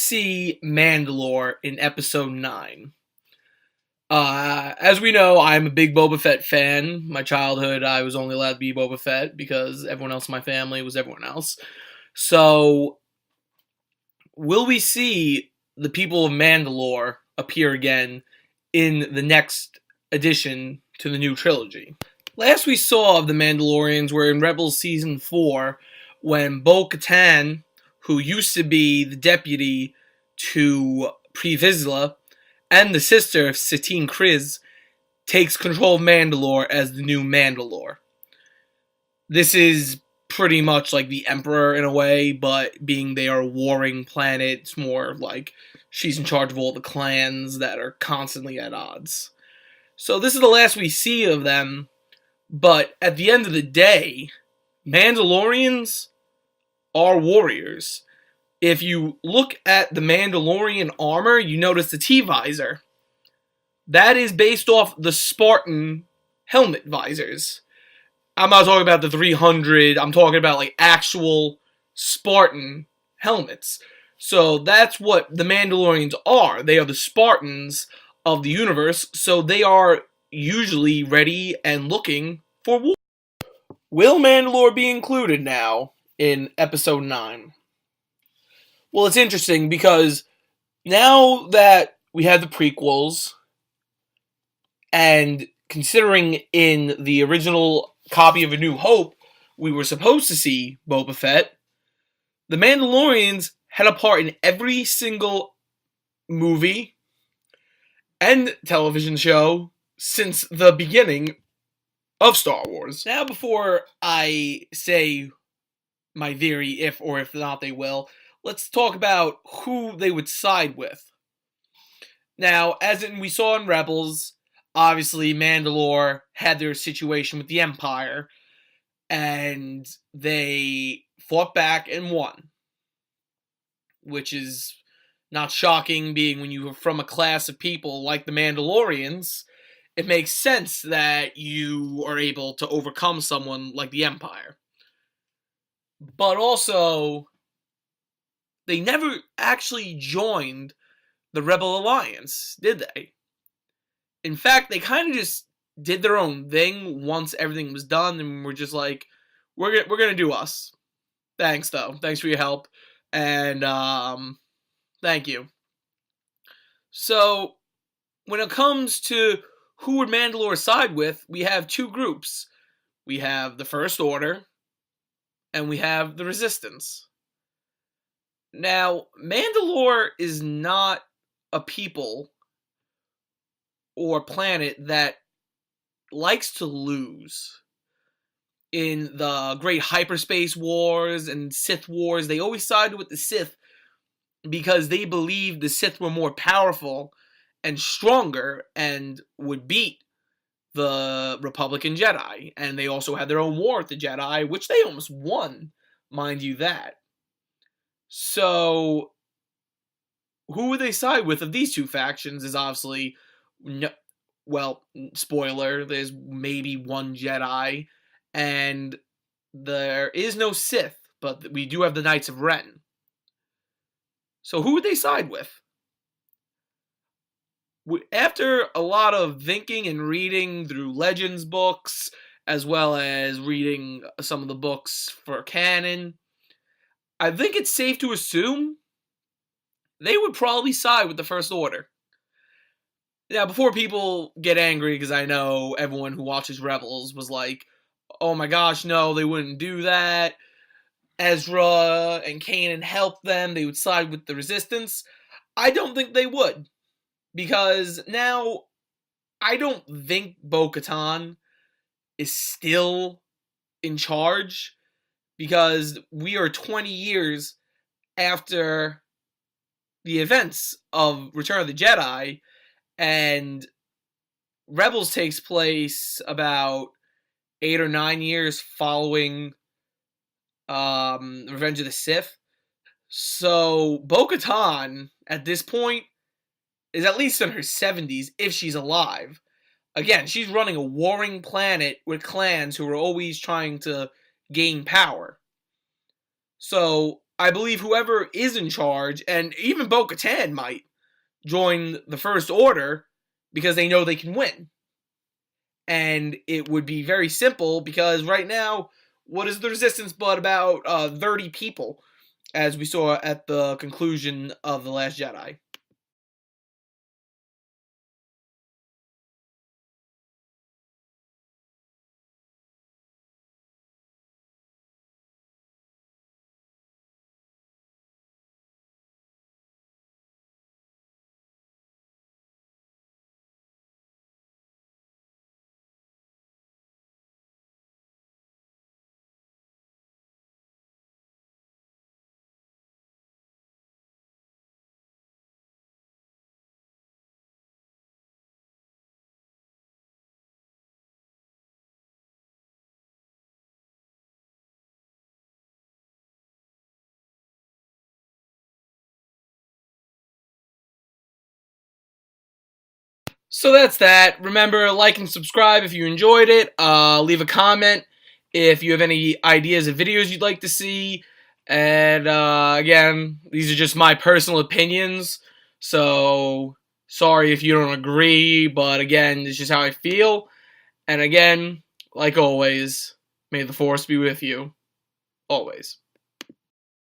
see Mandalore in episode 9? As we know, I'm a big Boba Fett fan. My childhood, I was only allowed to be Boba Fett because everyone else in my family was everyone else. So, will we see the people of Mandalore appear again in the next addition to the new trilogy? Last we saw of the Mandalorians were in Rebels Season 4 when Bo-Katan, who used to be the deputy to Pre Vizsla, and the sister of Satine Kryze, takes control of Mandalore as the new Mandalore. This is pretty much like the Emperor in a way, but being they are a warring planet, it's more like she's in charge of all the clans that are constantly at odds. So this is the last we see of them, but at the end of the day, Mandalorians are warriors. If you look at the Mandalorian armor, you notice the T-visor. That is based off the Spartan helmet visors. I'm not talking about the 300, I'm talking about like actual Spartan helmets. So that's what the Mandalorians are. They are the Spartans of the universe, so they are usually ready and looking for war. Will Mandalore be included now in episode 9? Well, it's interesting because now that we have the prequels, and considering in the original copy of A New Hope, we were supposed to see Boba Fett, the Mandalorians had a part in every single movie and television show since the beginning of Star Wars. Now, before I say my theory, if or if not they will, let's talk about who they would side with. Now, we saw in Rebels, obviously Mandalore had their situation with the Empire, and they fought back and won. Which is not shocking, being when you are from a class of people like the Mandalorians, it makes sense that you are able to overcome someone like the Empire. But also, they never actually joined the Rebel Alliance, did they? In fact, they kind of just did their own thing once everything was done, and were just like, we're gonna do us. Thanks, though. Thanks for your help. And, thank you. So, when it comes to who would Mandalore side with, we have two groups. We have the First Order, and we have the Resistance. Now, Mandalore is not a people or planet that likes to lose. In the Great Hyperspace Wars and Sith Wars, they always sided with the Sith because they believed the Sith were more powerful and stronger and would beat the Republican Jedi. And they also had their own war with the Jedi, which they almost won, mind you that. So, who would they side with of these two factions is obviously, well, spoiler, there's maybe one Jedi, and there is no Sith, but we do have the Knights of Ren. So who would they side with? After a lot of thinking and reading through Legends books, as well as reading some of the books for canon, I think it's safe to assume they would probably side with the First Order. Now, before people get angry, because I know everyone who watches Rebels was like, oh my gosh, no, they wouldn't do that. Ezra and Kanan helped them. They would side with the Resistance. I don't think they would. Because now, I don't think Bo-Katan is still in charge. Because we are 20 years after the events of Return of the Jedi. And Rebels takes place about 8 or 9 years following Revenge of the Sith. So Bo-Katan, at this point, is at least in her 70s, if she's alive. Again, she's running a warring planet with clans who are always trying to gain power. So I believe whoever is in charge, and even Bo-Katan might join the First Order because they know they can win. And it would be very simple because right now, what is the Resistance but about 30 people, as we saw at the conclusion of The Last Jedi. So that's that. Remember, like and subscribe if you enjoyed it. Leave a comment if you have any ideas of videos you'd like to see. And again, these are just my personal opinions. So sorry if you don't agree, but again, it's just how I feel. And again, like always, may the force be with you. Always.